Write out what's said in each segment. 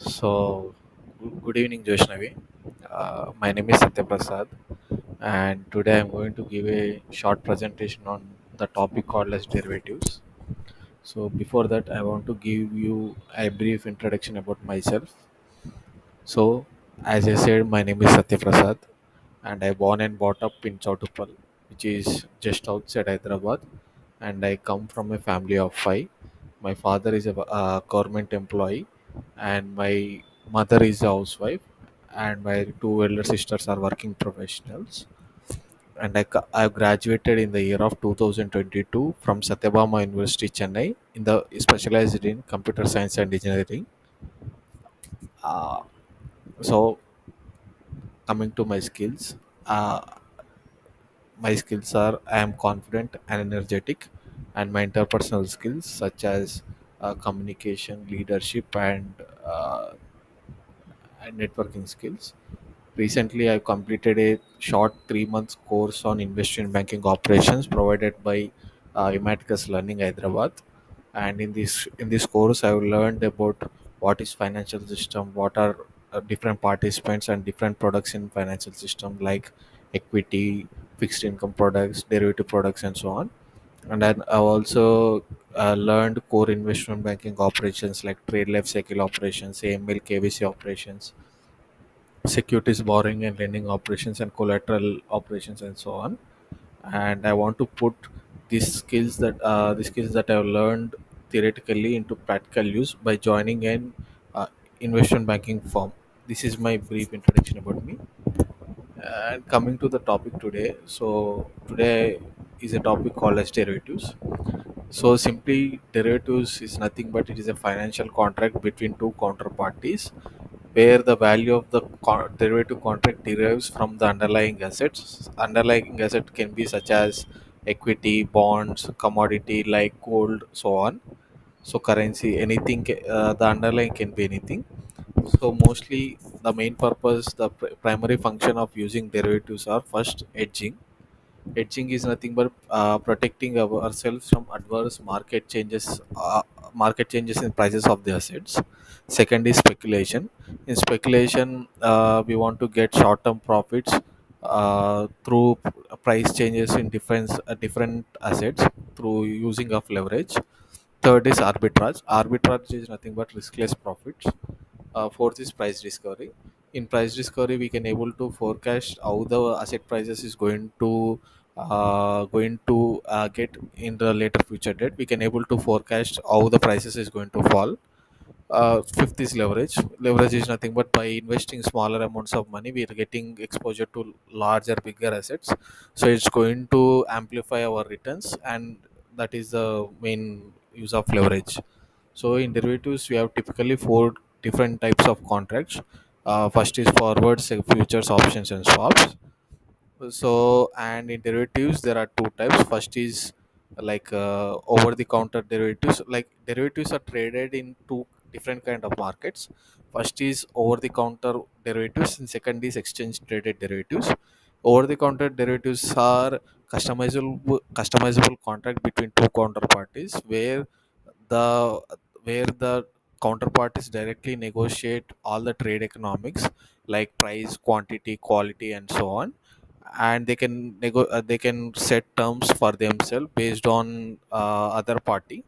So, good evening, Joshnavi. My name is Satya Prasad, and today I'm going to give a short presentation on the topic called as derivatives. So, before that, I want to give you a brief introduction about myself. So, as I said, my name is Satya Prasad, and I born and brought up in Chautupal, which is just outside Hyderabad, and I come from a family of five. My father is a government employee, and my mother is a housewife, and my two elder sisters are working professionals. And I graduated in the year of 2022 from Satyabama University, Chennai, in the specialized in computer science and engineering. Uh, so coming to my skills, uh, my skills are I am confident and energetic, and my interpersonal skills such as communication, leadership, and networking skills. Recently, I completed a short 3 months course on investment banking operations provided by Imaticus Learning Hyderabad. And in this course, I have learned about what is financial system, what are different participants and different products in financial system like equity, fixed income products, derivative products, and so on. And then I also learned core investment banking operations like trade life cycle operations, AML, KVC operations, securities borrowing and lending operations, and collateral operations, and so on. And I want to put these skills that I've learned theoretically into practical use by joining an investment banking firm. This is my brief introduction about me. And coming to the topic today, so today is a topic called as derivatives. So simply, derivatives is nothing but it is a financial contract between two counterparties where the value of the derivative contract derives from the underlying assets. Underlying asset can be such as equity, bonds, commodity like gold, so on. So currency, anything, the underlying can be anything. So mostly the main purpose, the primary function of using derivatives are first hedging. Hedging is nothing but protecting ourselves from adverse market changes in prices of the assets. Second is speculation. In speculation, we want to get short-term profits through price changes in different assets through using of leverage. Third is arbitrage. Arbitrage is nothing but riskless profits. Fourth is price discovery. In price discovery, we can able to forecast how the asset prices is going to get in the later future date. We can able to forecast how the prices is going to fall. Fifth is leverage. Leverage is nothing but by investing smaller amounts of money, we are getting exposure to larger, bigger assets. So it's going to amplify our returns, and that is the main use of leverage. So in derivatives, we have typically four different types of contracts. First is forwards, futures, options, and swaps. So, and in derivatives, there are two types. First is like over the counter derivatives. Like derivatives are traded in two different kind of markets. First is over the counter derivatives, and second is exchange traded derivatives. Over the counter derivatives are customizable contract between two counterparties the where the counterparties directly negotiate all the trade economics like price, quantity, quality, and so on. And they can set terms for themselves based on other party.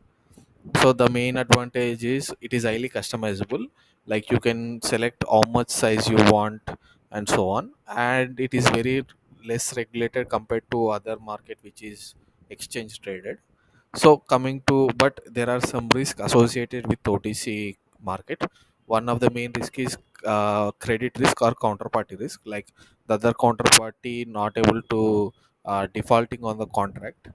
So the main advantage is it is highly customizable, like you can select how much size you want, and so on. And it is very less regulated compared to other market which is exchange traded. So coming to, but there are some risk associated with OTC market. One of the main risk is credit risk or counterparty risk, like the other counterparty not able to defaulting on the contract.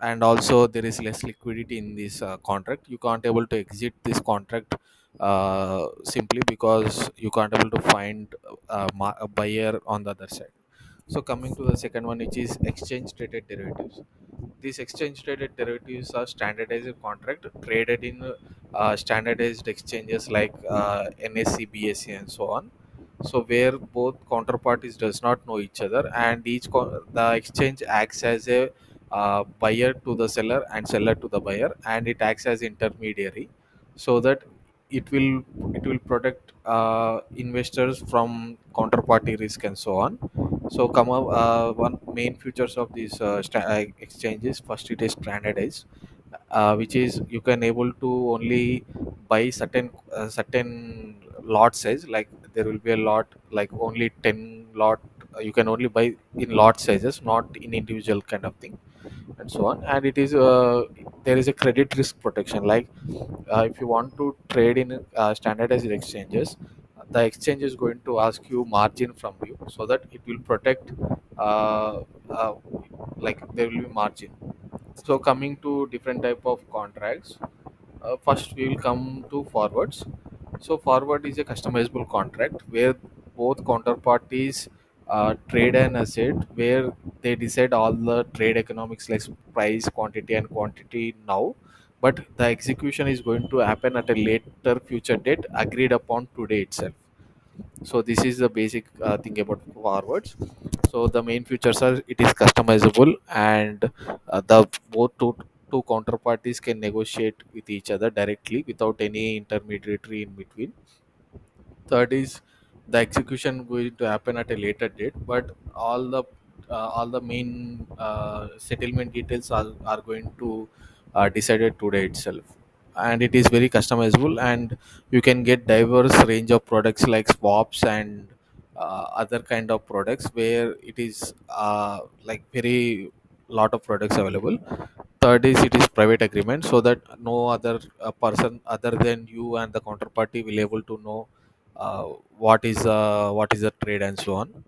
And also there is less liquidity in this contract. You can't able to exit this contract simply because you can't able to find a buyer on the other side. So coming to the second one, which is exchange traded derivatives. These exchange traded derivatives are standardized contract traded in standardized exchanges like NSE, BSE, and so on. So where both counterparties does not know each other, and the exchange acts as a buyer to the seller and seller to the buyer, and it acts as intermediary, so that it will protect investors from counterparty risk and so on. So come up, one main features of these exchanges, first it is standardized, which is you can able to only buy certain lot size, like there will be a lot like only 10 lot, you can only buy in lot sizes, not in individual kind of thing, and so on. And it is there is a credit risk protection, like if you want to trade in standardized exchanges, the exchange is going to ask you margin from you, so that it will protect uh, uh, like there will be margin. So coming to different type of contracts, first we will come to forwards. So forward is a customizable contract where both counterparties trade an asset, where they decide all the trade economics like price, quantity, and quantity now, but the execution is going to happen at a later future date agreed upon today itself. So this is the basic thing about forwards. So the main features are it is customizable, and the both two counterparties can negotiate with each other directly without any intermediary in between. Third is the execution going to happen at a later date, but all the main settlement details are going to decided today itself. And it is very customizable, and you can get diverse range of products like swaps and other kind of products, where it is like very lot of products available. Third is it is private agreement, so that no other person other than you and the counterparty will able to know uh, what is the trade and so on.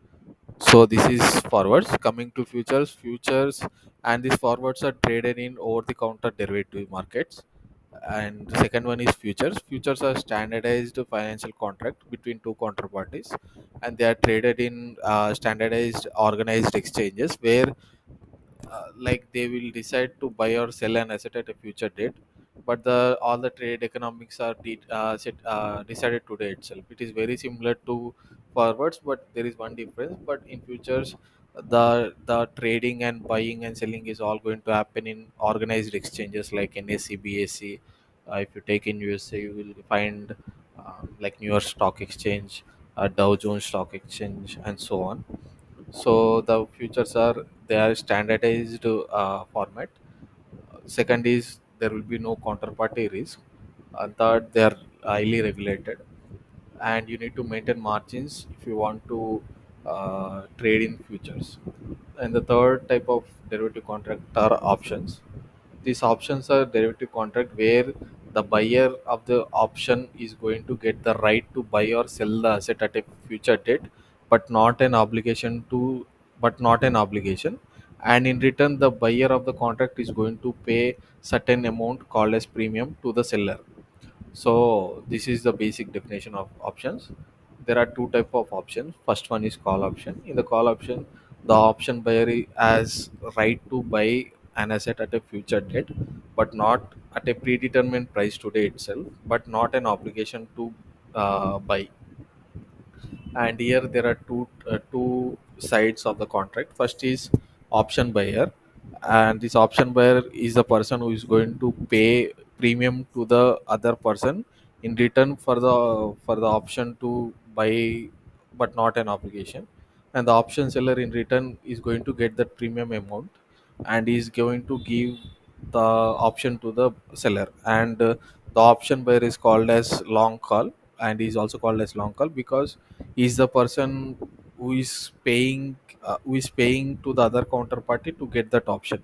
So this is forwards. Coming to futures and these forwards are traded in over the counter derivative markets. And the second one is futures are standardized financial contract between two counterparties, and they are traded in standardized organized exchanges, where like they will decide to buy or sell an asset at a future date, but the all the trade economics are decided today itself. It is very similar to forwards, but there is one difference. But in futures, the trading and buying and selling is all going to happen in organized exchanges like NSE, BSE. If you take in USA, you will find like New York Stock Exchange, Dow Jones Stock Exchange, and so on. So the futures are, they are standardized format. Second is there will be no counterparty risk. Third, they are highly regulated, and you need to maintain margins if you want to trade in futures. And the third type of derivative contract are options. These options are derivative contract where the buyer of the option is going to get the right to buy or sell the asset at a future date, but not an obligation to, but not an obligation. And in return, the buyer of the contract is going to pay certain amount called as premium to the seller. So this is the basic definition of options. There are two type of options. First one is call option. In the call option, the option buyer has right to buy an asset at a future date, but not at a predetermined price today itself, but not an obligation to buy. And here there are two sides of the contract. First is option buyer, and this option buyer is the person who is going to pay premium to the other person in return for the option to buy, but not an obligation. And the option seller in return is going to get that premium amount, and is going to give the option to the seller. And the option buyer is called as long call, and is also called as long call because he's the person who is paying to the other counterparty to get that option.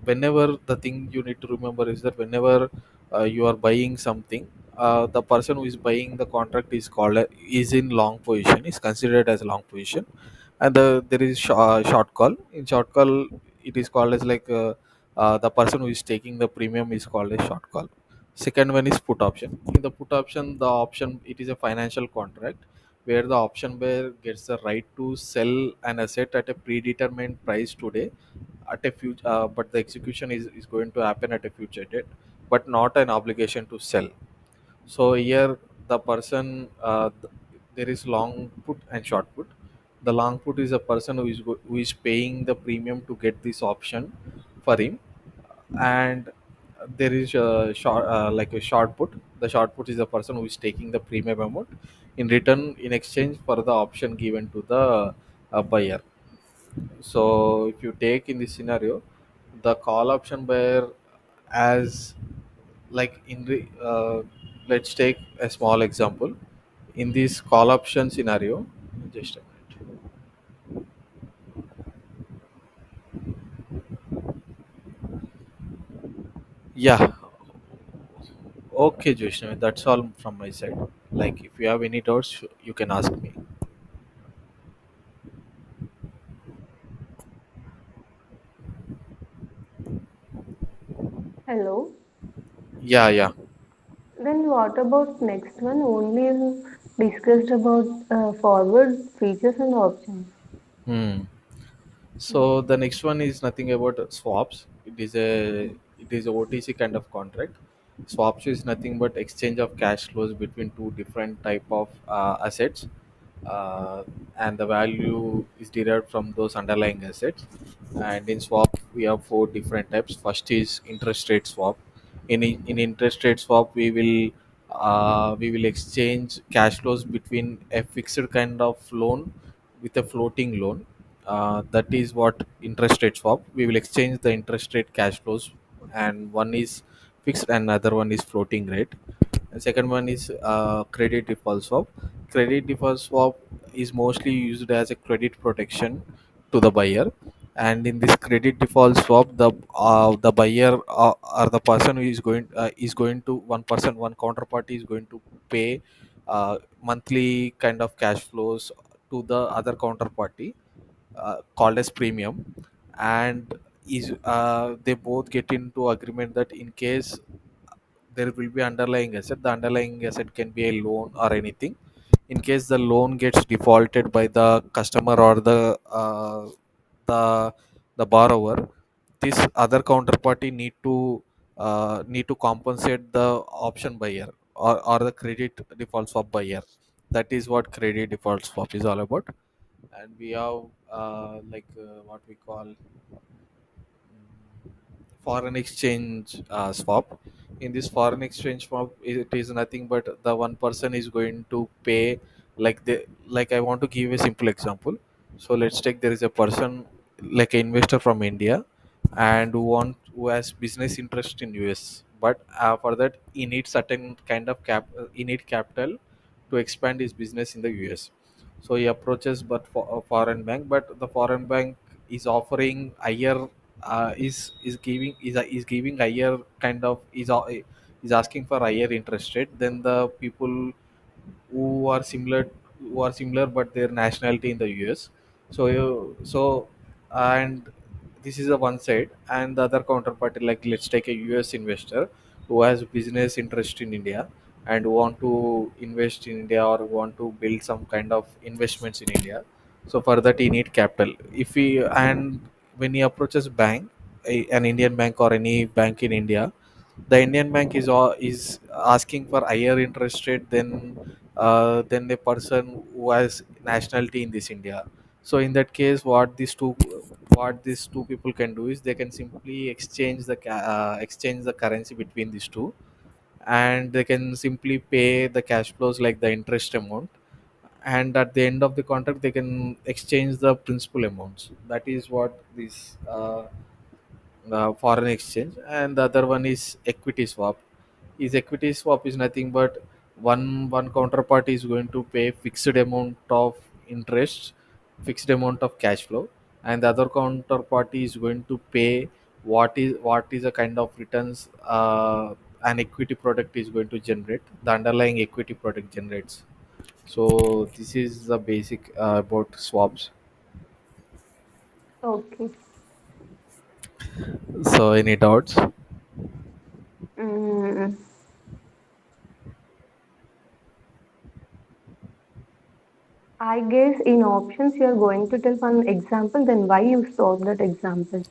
Whenever, the thing you need to remember is that whenever you are buying something, the person who is buying the contract is is in long position, is considered as long position. And there is short call. In short call, it is called as like the person who is taking the premium is called a short call. Second one is put option. In the put option, the option, it is a financial contract where the option buyer gets the right to sell an asset at a predetermined price today at a future, but the execution is going to happen at a future date, but not an obligation to sell. So here the person, there is long put and short put. The long put is a person who is paying the premium to get this option for him, and there is a short, like a short put. The short put is the person who is taking the premium amount in return in exchange for the option given to the buyer. So if you take in this scenario, the call option buyer, as like let's take a small example. In this call option scenario, just a minute. Yeah, okay, Joshna, that's all from my side. Like, if you have any doubts, you can ask me. Hello. Yeah, yeah. Then what about next one? Only you discussed about forward features and options. Hmm. Mm. So the next one is nothing about swaps. It is a OTC kind of contract. Swaps is nothing but exchange of cash flows between two different type of assets, uh, and the value is derived from those underlying assets. And in swap, we have four different types. First is interest rate swap. In interest rate swap, we will exchange cash flows between a fixed kind of loan with a floating loan. That is what interest rate swap. We will exchange the interest rate cash flows, and one is fixed and another one is floating rate. The second one is credit default swap. Credit default swap is mostly used as a credit protection to the buyer. And in this credit default swap, the buyer, or the person who is going to, one person, one counterparty is going to pay monthly kind of cash flows to the other counterparty, called as premium. And is they both get into agreement that in case there will be underlying asset, the underlying asset can be a loan or anything. In case the loan gets defaulted by the customer or the the borrower, this other counterparty need to compensate the option buyer, or the credit default swap buyer. That is what credit default swap is all about. And we have, what we call, foreign exchange swap. In this foreign exchange swap, it is nothing but the one person is going to pay, like I want to give a simple example. So let's take, there is a person, like an investor from India, and who has business interest in US, but for that he needs certain kind of he need capital to expand his business in the US. So he approaches but for a foreign bank, but the foreign bank is offering higher, is giving higher kind of, is asking for higher interest rate than the people who are similar, but their nationality in the US. So and this is a one side, and the other counterparty, like let's take a US investor who has business interest in India and want to invest in India, or want to build some kind of investments in India. So for that he need capital. If he and When he approaches bank, an Indian bank or any bank in India, the Indian bank is asking for higher interest rate than the person who has nationality in this India. So in that case, what these two people can do is they can simply exchange the currency between these two, and they can simply pay the cash flows like the interest amount, and at the end of the contract they can exchange the principal amounts. That is what this foreign exchange. And the other one is equity swap. Is nothing but one counterparty is going to pay fixed amount of interest, fixed amount of cash flow, and the other counterparty is going to pay what is a kind of returns, an equity product is going to generate, the underlying equity product generates. So this is the basic about swaps. Okay. So any doubts? Mm, I guess in options you are going to tell one example, then why you stop that example.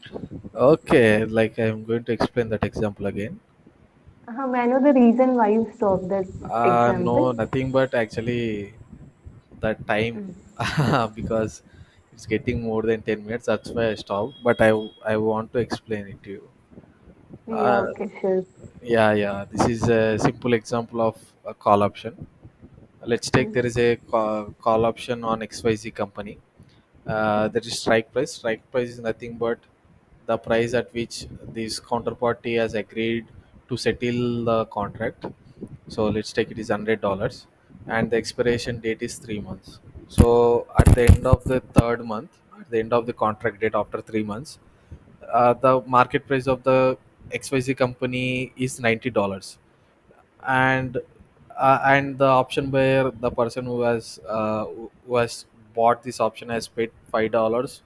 Okay, like I'm going to explain that example again. May I know the reason why you stop that No, example? nothing but actually that time, Mm. because it's getting more than 10 minutes. That's why I stopped. But I want to explain it to you. Yeah, Uh, okay, sure. yeah. This is a simple example of a call option. Let's take there Mm, is a call option on XYZ company. There is strike price. Strike price is nothing but the price at which this counterparty has agreed to settle the contract. So let's take it is $100, and the expiration date is 3 months. So at the end of the third month, at the end of the contract date after 3 months, the market price of the XYZ company is $90, and the option buyer, the person who has bought this option, has paid $5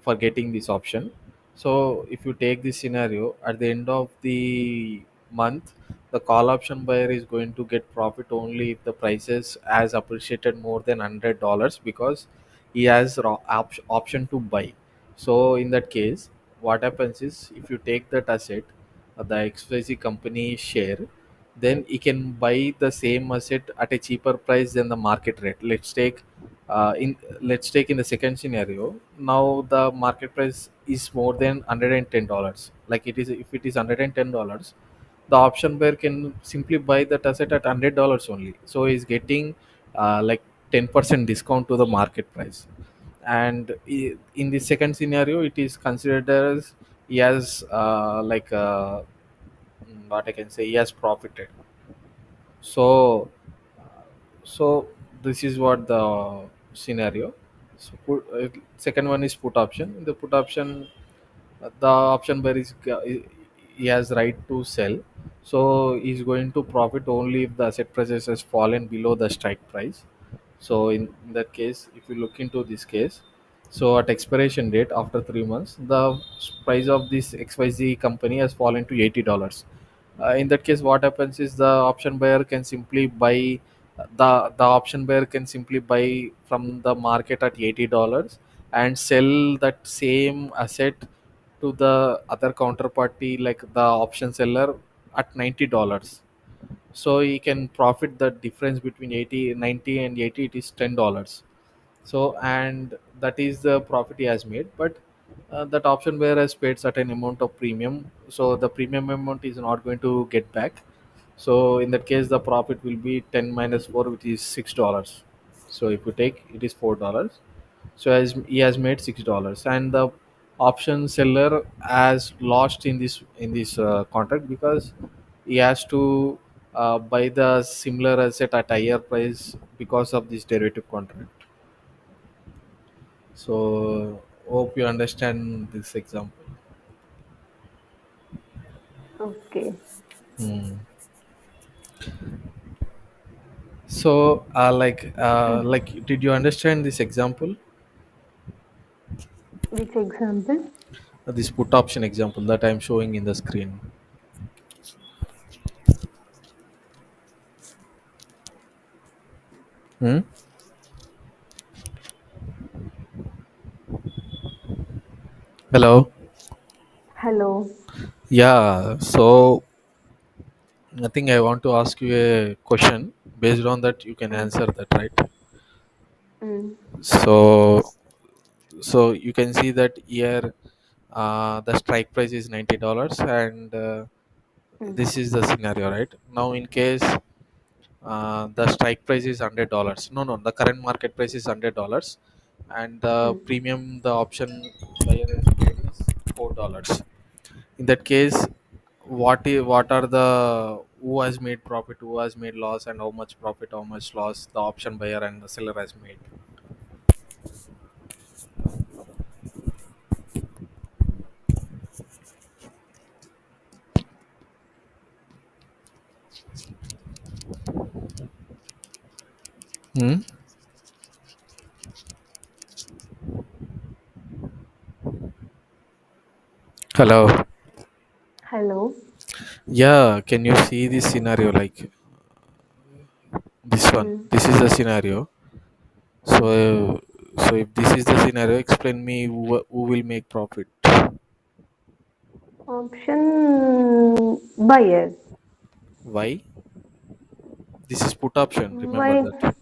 for getting this option. So if you take this scenario, at the end of the month, the call option buyer is going to get profit only if the prices has appreciated more than $100, because he has option to buy. So in that case, what happens is, if you take that asset, the XYZ company share, then he can buy the same asset at a cheaper price than the market rate. Let's take in the second scenario. Now the market price is more than $110. Like it is, if it is $110, the option buyer can simply buy that asset at $100 only. So he's getting like 10% discount to the market price. And in the second scenario, it is considered as he has what I can say, he has profited. So, so this is what the scenario. So second one is put option. In the put option, the option buyer he has right to sell. So he's going to profit only if the asset prices has fallen below the strike price. So in that case, if you look into this case, so at expiration date after 3 months, the price of this XYZ company has fallen to $80. In that case, what happens is, the option buyer can simply buy the option buyer can simply buy from the market at $80 and sell that same asset to the other counterparty, like the option seller, at $90. So he can profit the difference between 80, 90, and 80. It is $10. So, and that is the profit he has made. But that option buyer has paid certain amount of premium, so the premium amount is not going to get back. So in that case, the profit will be 10 minus 4, which is $6. So if you take, it is $4. So as he has made $6, and the option seller has lost in this contract, because he has to buy the similar asset at higher price because of this derivative contract. So hope you understand this example. okay. Hmm. So did you understand this example? Which example? This put option example that I'm showing in the screen. Hmm? Hello. Hello. Yeah. So I think I want to ask you a question. Based on that, you can Mm, answer that, right? mm, So, so you can see that here, the strike price is $90, and mm, this is the scenario, right? Now, in case the strike price is $100. No, the current market price is $100, and the mm. premium the option buyer has paid is $4. In that case, what are the, who has made profit, who has made loss, and how much profit, how much loss the option buyer and the seller has made? Hmm? Hello. Hello. Yeah, can you see this scenario, like this one? Mm. This is the scenario. So if this is the scenario, explain me who will make profit. Option buyer. Why? This is put option. Remember Why? that.